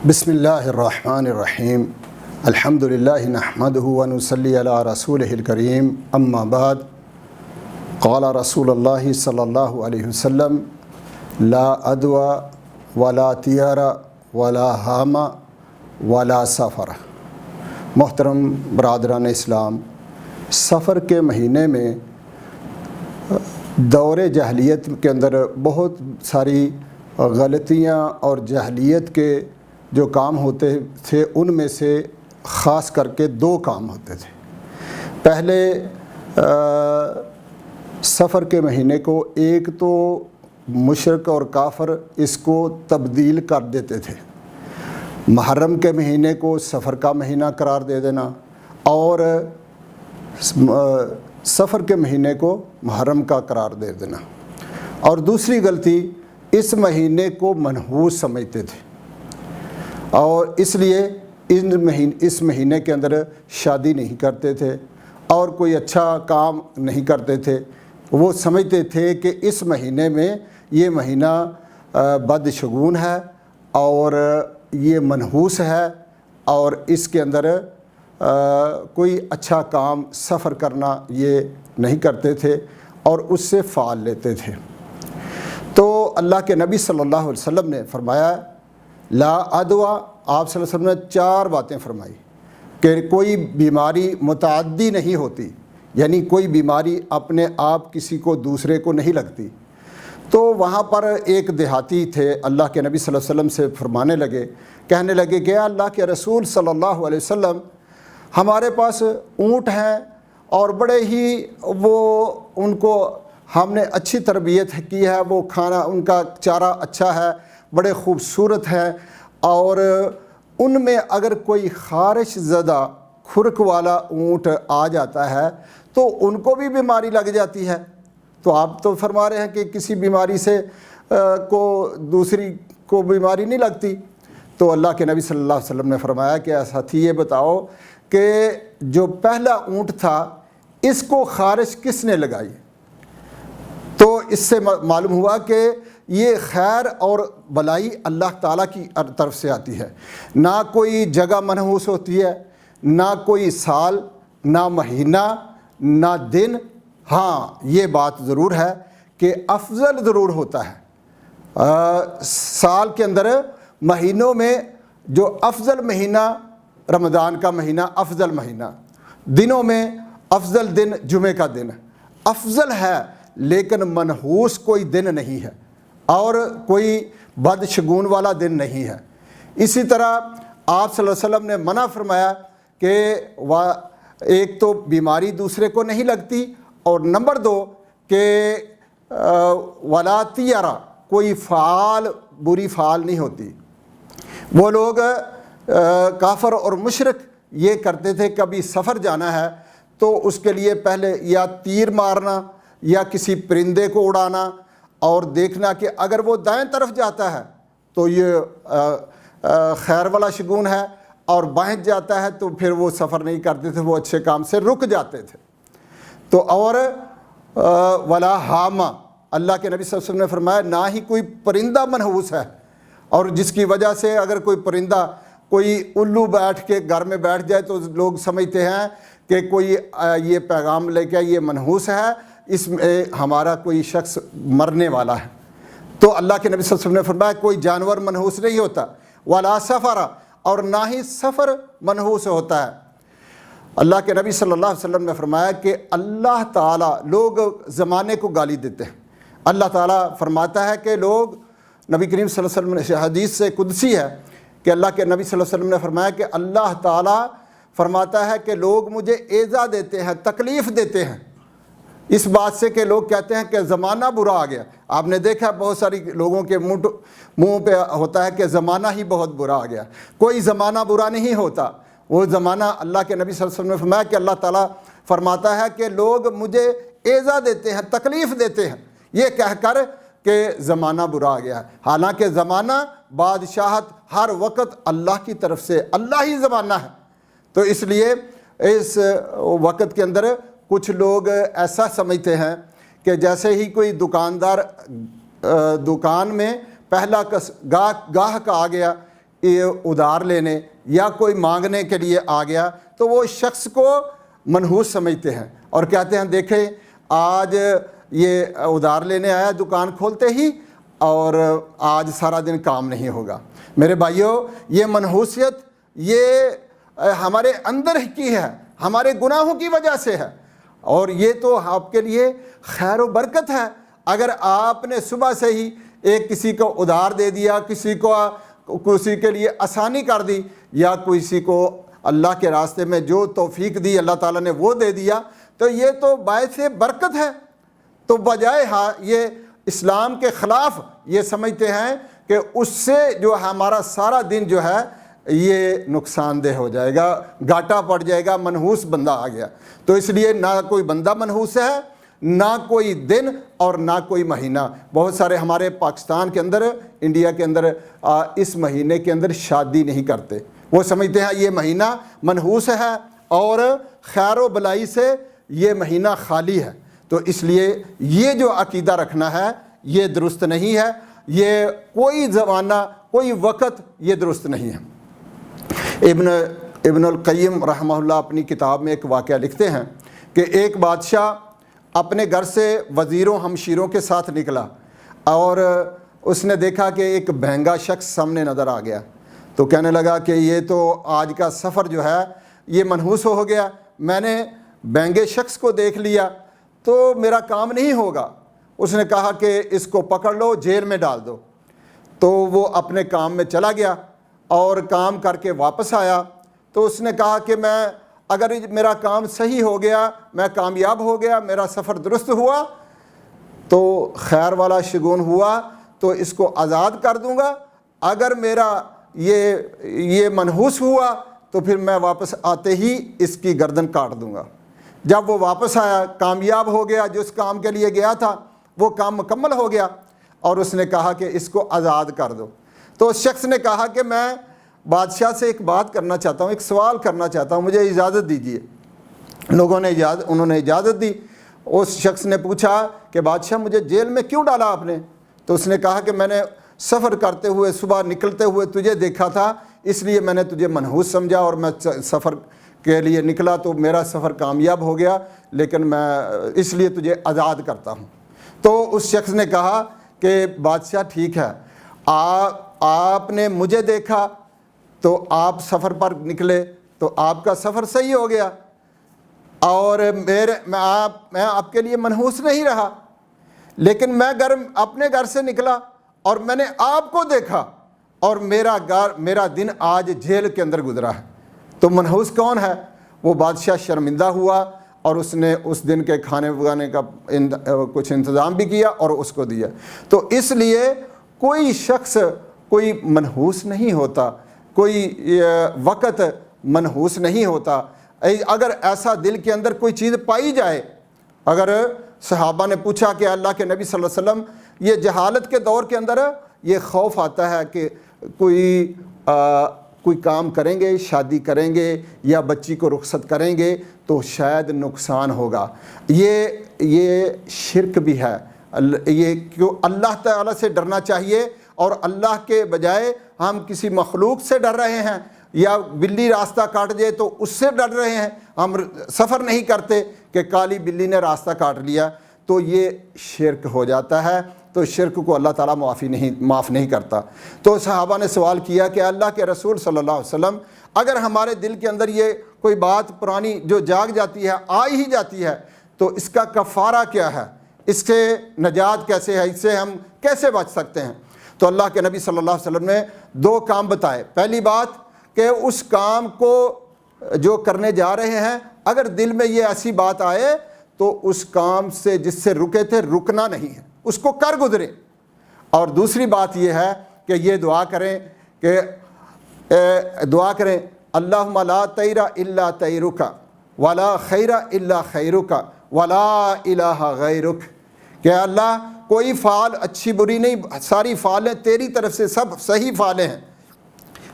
بسم اللہ الرحمن الرحیم الحمد للہ نحمدہ ونصلی علی رسولہ الکریم اما بعد قال رسول اللہ صلی اللہ علیہ وسلم لا عدوى ولا طیار ولا حام ولا سفر۔ محترم برادران اسلام، سفر کے مہینے میں دور جاہلیت کے اندر بہت ساری غلطیاں اور جاہلیت کے جو کام ہوتے تھے ان میں سے خاص کر کے دو کام ہوتے تھے۔ پہلے سفر کے مہینے کو ایک تو مشرک اور کافر اس کو تبدیل کر دیتے تھے، محرم کے مہینے کو سفر کا مہینہ قرار دے دینا اور سفر کے مہینے کو محرم کا قرار دے دینا، اور دوسری غلطی اس مہینے کو منحوس سمجھتے تھے اور اس لیے اس مہینے کے اندر شادی نہیں کرتے تھے اور کوئی اچھا کام نہیں کرتے تھے۔ وہ سمجھتے تھے کہ اس مہینے میں یہ مہینہ بدشگون ہے اور یہ منحوس ہے اور اس کے اندر کوئی اچھا کام سفر کرنا یہ نہیں کرتے تھے اور اس سے فال لیتے تھے۔ تو اللہ کے نبی صلی اللہ علیہ وسلم نے فرمایا لا عدوى، آپ صلی اللہ علیہ وسلم نے 4 باتیں فرمائی کہ کوئی بیماری متعدی نہیں ہوتی، یعنی کوئی بیماری اپنے آپ کسی کو دوسرے کو نہیں لگتی۔ تو وہاں پر ایک دیہاتی تھے، اللہ کے نبی صلی اللہ علیہ وسلم سے فرمانے لگے، کہنے لگے کہ اللہ کے رسول صلی اللہ علیہ وسلم، ہمارے پاس اونٹ ہیں اور بڑے ہی ان کو ہم نے اچھی تربیت کی ہے، وہ کھانا ان کا چارہ اچھا ہے، بڑے خوبصورت ہیں، اور ان میں اگر کوئی خارش زدہ کھرک والا اونٹ آ جاتا ہے تو ان کو بھی بیماری لگ جاتی ہے۔ تو آپ تو فرما رہے ہیں کہ کسی بیماری سے دوسری کو بیماری نہیں لگتی۔ تو اللہ کے نبی صلی اللہ علیہ وسلم نے فرمایا کہ ساتھی یہ بتاؤ کہ جو پہلا اونٹ تھا اس کو خارش کس نے لگائی؟ تو اس سے معلوم ہوا کہ یہ خیر اور بلائی اللہ تعالیٰ کی طرف سے آتی ہے، نہ کوئی جگہ منحوس ہوتی ہے، نہ کوئی سال، نہ مہینہ، نہ دن۔ ہاں یہ بات ضرور ہے کہ افضل ضرور ہوتا ہے۔ سال کے اندر مہینوں میں جو افضل مہینہ رمضان کا مہینہ افضل مہینہ، دنوں میں افضل دن جمعہ کا دن افضل ہے، لیکن منحوس کوئی دن نہیں ہے اور کوئی بدشگون والا دن نہیں ہے۔ اسی طرح آپ صلی اللہ علیہ وسلم نے منع فرمایا کہ ایک تو بیماری دوسرے کو نہیں لگتی، اور نمبر 2 کہ ولا طیارہ، کوئی بری فعال نہیں ہوتی۔ وہ لوگ کافر اور مشرک یہ کرتے تھے، کبھی سفر جانا ہے تو اس کے لیے پہلے یا تیر مارنا یا کسی پرندے کو اڑانا اور دیکھنا کہ اگر وہ دائیں طرف جاتا ہے تو یہ خیر والا شگون ہے، اور بائیں جاتا ہے تو پھر وہ سفر نہیں کرتے تھے، وہ اچھے کام سے رک جاتے تھے۔ تو اور ولا حام، اللہ کے نبی صلی اللہ علیہ وسلم نے فرمایا نہ ہی کوئی پرندہ منحوس ہے، اور جس کی وجہ سے اگر کوئی پرندہ، کوئی الو بیٹھ کے گھر میں بیٹھ جائے تو لوگ سمجھتے ہیں کہ کوئی یہ پیغام لے کے یہ منحوس ہے، اس میں ہمارا کوئی شخص مرنے والا ہے۔ تو اللہ کے نبی صلی اللہ علیہ وسلم نے فرمایا کوئی جانور منحوس نہیں ہوتا، ولا سفر، اور نہ ہی سفر منحوس ہوتا ہے۔ اللہ کے نبی صلی اللہ علیہ وسلم نے فرمایا کہ اللہ تعالیٰ، لوگ زمانے کو گالی دیتے ہیں، اللہ تعالیٰ فرماتا ہے کہ لوگ، نبی کریم صلی اللہ علیہ وسلم نے حدیث سے قدسی ہے کہ اللہ کے نبی صلی اللہ علیہ وسلم نے فرمایا کہ اللہ تعالیٰ فرماتا ہے کہ لوگ مجھے ایذا دیتے ہیں، تکلیف دیتے ہیں، اس بات سے کہ لوگ کہتے ہیں کہ زمانہ برا آ گیا۔ آپ نے دیکھا بہت ساری لوگوں کے منہ پہ ہوتا ہے کہ زمانہ ہی بہت برا آ گیا۔ کوئی زمانہ برا نہیں ہوتا، وہ زمانہ، اللہ کے نبی صلی اللہ علیہ وسلم نے فرمایا کہ اللہ تعالیٰ فرماتا ہے کہ لوگ مجھے ایذا دیتے ہیں، تکلیف دیتے ہیں، یہ کہہ کر کہ زمانہ برا آ گیا ہے۔ حالانکہ زمانہ، بادشاہت ہر وقت اللہ کی طرف سے، اللہ ہی زمانہ ہے۔ تو اس لیے اس وقت کے اندر کچھ لوگ ایسا سمجھتے ہیں کہ جیسے ہی کوئی دکاندار دکان میں پہلا گاہک آ گیا، یہ ادھار لینے یا کوئی مانگنے کے لیے آ گیا تو وہ شخص کو منحوس سمجھتے ہیں اور کہتے ہیں دیکھیں آج یہ ادھار لینے آیا دکان کھولتے ہی اور آج سارا دن کام نہیں ہوگا۔ میرے بھائیوں، یہ منحوسیت یہ ہمارے اندر کی ہے، ہمارے گناہوں کی وجہ سے ہے، اور یہ تو آپ کے لیے خیر و برکت ہے اگر آپ نے صبح سے ہی ایک کسی کو ادھار دے دیا، کسی کے لیے آسانی کر دی، یا کسی کو اللہ کے راستے میں جو توفیق دی اللہ تعالیٰ نے وہ دے دیا، تو یہ تو باعث برکت ہے۔ تو بجائے یہ اسلام کے خلاف یہ سمجھتے ہیں کہ اس سے جو ہمارا سارا دن جو ہے یہ نقصان دہ ہو جائے گا، گھاٹا پڑ جائے گا، منحوس بندہ آ گیا۔ تو اس لیے نہ کوئی بندہ منحوس ہے، نہ کوئی دن اور نہ کوئی مہینہ۔ بہت سارے ہمارے پاکستان کے اندر، انڈیا کے اندر اس مہینے کے اندر شادی نہیں کرتے، وہ سمجھتے ہیں یہ مہینہ منحوس ہے اور خیر و بلائی سے یہ مہینہ خالی ہے۔ تو اس لیے یہ جو عقیدہ رکھنا ہے یہ درست نہیں ہے، یہ کوئی زمانہ کوئی وقت یہ درست نہیں ہے۔ ابن القیم رحمہ اللہ اپنی کتاب میں ایک واقعہ لکھتے ہیں کہ ایک بادشاہ اپنے گھر سے وزیروں ہمشیروں کے ساتھ نکلا اور اس نے دیکھا کہ ایک بہنگا شخص سامنے نظر آ گیا، تو کہنے لگا کہ یہ تو آج کا سفر جو ہے یہ منحوس ہو گیا، میں نے بہنگے شخص کو دیکھ لیا تو میرا کام نہیں ہوگا۔ اس نے کہا کہ اس کو پکڑ لو، جیل میں ڈال دو۔ تو وہ اپنے کام میں چلا گیا اور کام کر کے واپس آیا، تو اس نے کہا کہ اگر میرا کام صحیح ہو گیا، میں کامیاب ہو گیا، میرا سفر درست ہوا تو خیر والا شگون ہوا تو اس کو آزاد کر دوں گا، اگر میرا یہ منحوس ہوا تو پھر میں واپس آتے ہی اس کی گردن کاٹ دوں گا۔ جب وہ واپس آیا، کامیاب ہو گیا، جس کام کے لیے گیا تھا وہ کام مکمل ہو گیا، اور اس نے کہا کہ اس کو آزاد کر دو۔ تو اس شخص نے کہا کہ میں بادشاہ سے ایک بات کرنا چاہتا ہوں، ایک سوال کرنا چاہتا ہوں، مجھے اجازت دیجیے۔ انہوں نے اجازت دی۔ اس شخص نے پوچھا کہ بادشاہ مجھے جیل میں کیوں ڈالا آپ نے؟ تو اس نے کہا کہ میں نے سفر کرتے ہوئے صبح نکلتے ہوئے تجھے دیکھا تھا، اس لیے میں نے تجھے منحوس سمجھا اور میں سفر کے لیے نکلا تو میرا سفر کامیاب ہو گیا، لیکن میں اس لیے تجھے آزاد کرتا ہوں۔ تو اس شخص نے کہا کہ بادشاہ ٹھیک ہے، آپ نے مجھے دیکھا تو آپ سفر پر نکلے تو آپ کا سفر صحیح ہو گیا، اور میں آپ کے لیے منحوس نہیں رہا، لیکن میں اپنے گھر سے نکلا اور میں نے آپ کو دیکھا اور میرا دن آج جیل کے اندر گزرا ہے، تو منحوس کون ہے؟ وہ بادشاہ شرمندہ ہوا اور اس نے اس دن کے کھانے پکانے کا کچھ انتظام بھی کیا اور اس کو دیا۔ تو اس لیے کوئی شخص کوئی منحوس نہیں ہوتا، کوئی وقت منحوس نہیں ہوتا۔ اگر ایسا دل کے اندر کوئی چیز پائی جائے، اگر صحابہ نے پوچھا کہ اللہ کے نبی صلی اللہ علیہ وسلم یہ جہالت کے دور کے اندر یہ خوف آتا ہے کہ کوئی کام کریں گے، شادی کریں گے یا بچی کو رخصت کریں گے تو شاید نقصان ہوگا، یہ شرک بھی ہے۔ یہ کیوں اللہ تعالیٰ سے ڈرنا چاہیے، اور اللہ کے بجائے ہم کسی مخلوق سے ڈر رہے ہیں، یا بلی راستہ کاٹ جائے تو اس سے ڈر رہے ہیں، ہم سفر نہیں کرتے کہ کالی بلی نے راستہ کاٹ لیا، تو یہ شرک ہو جاتا ہے۔ تو شرک کو اللہ تعالیٰ معاف نہیں کرتا۔ تو صحابہ نے سوال کیا کہ اللہ کے رسول صلی اللہ علیہ وسلم، اگر ہمارے دل کے اندر یہ کوئی بات پرانی جو جاگ جاتی ہے، آ ہی جاتی ہے، تو اس کا کفارہ کیا ہے؟ اس سے نجات کیسے ہے؟ اس سے ہم کیسے بچ سکتے ہیں؟ تو اللہ کے نبی صلی اللہ علیہ وسلم نے 2 کام بتائے۔ پہلی بات کہ اس کام کو جو کرنے جا رہے ہیں، اگر دل میں یہ ایسی بات آئے تو اس کام سے جس سے رکے تھے رکنا نہیں ہے، اس کو کر گزرے۔ اور دوسری بات یہ ہے کہ یہ دعا کریں اللہم لا طیر الا طیرک ولا خیر الا خیرک ولا الہ غیرک، کہ اللہ کوئی فعال اچھی بری نہیں، ساری فعالیں تیری طرف سے، سب صحیح فعالیں ہیں،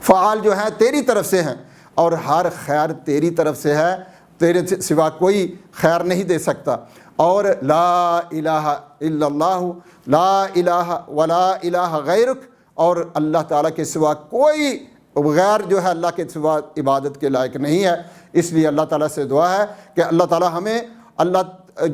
فعال جو ہیں تیری طرف سے ہیں، اور ہر خیر تیری طرف سے ہے، تیرے سوا کوئی خیر نہیں دے سکتا۔ اور لا الہ الا اللہ، لا الہ ولا الہ غیرک، اور اللہ تعالیٰ کے سوا کوئی بغیر جو ہے اللہ کے سوا عبادت کے لائق نہیں ہے۔ اس لیے اللہ تعالیٰ سے دعا ہے کہ اللہ تعالیٰ ہمیں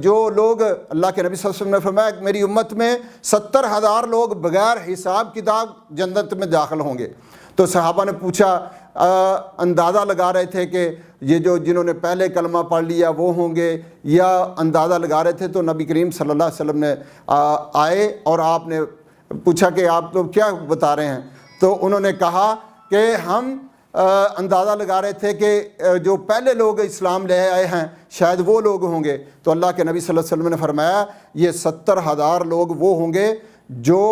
جو لوگ اللہ کے نبی صلی اللہ علیہ وسلم نے فرمایا کہ میری امت میں 70,000 لوگ بغیر حساب کتاب جنت میں داخل ہوں گے، تو صحابہ نے پوچھا، اندازہ لگا رہے تھے کہ یہ جو جنہوں نے پہلے کلمہ پڑھ لیا وہ ہوں گے، یا اندازہ لگا رہے تھے، تو نبی کریم صلی اللہ علیہ وسلم نے آئے اور آپ نے پوچھا کہ آپ لوگ کیا بتا رہے ہیں؟ تو انہوں نے کہا کہ ہم اندازہ لگا رہے تھے کہ جو پہلے لوگ اسلام لے آئے ہیں شاید وہ لوگ ہوں گے۔ تو اللہ کے نبی صلی اللہ علیہ وسلم نے فرمایا یہ 70,000 لوگ وہ ہوں گے جو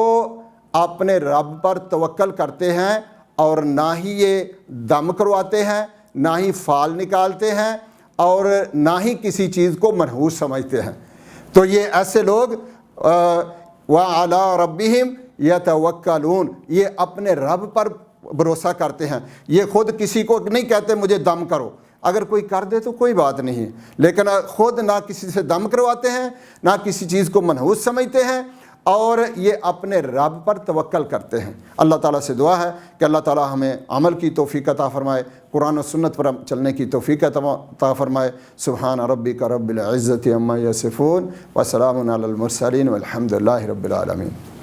اپنے رب پر توکل کرتے ہیں اور نہ ہی یہ دم کرواتے ہیں، نہ ہی فال نکالتے ہیں، اور نہ ہی کسی چیز کو منحوس سمجھتے ہیں۔ تو یہ ایسے لوگ وَعَلَىٰ رَبِّهِمْ يَتَوَكَّلُونَ، یہ اپنے رب پر بھروسہ کرتے ہیں۔ یہ خود کسی کو نہیں کہتے مجھے دم کرو، اگر کوئی کر دے تو کوئی بات نہیں، لیکن خود نہ کسی سے دم کرواتے ہیں، نہ کسی چیز کو منحوس سمجھتے ہیں، اور یہ اپنے رب پر توکل کرتے ہیں۔ اللہ تعالیٰ سے دعا ہے کہ اللہ تعالیٰ ہمیں عمل کی توفیق عطا فرمائے، قرآن و سنت پر چلنے کی توفیق عطا فرمائے۔ سبحان ربک رب العزت عما یصفون وسلام علی المرسلین والحمد للہ رب العالمین۔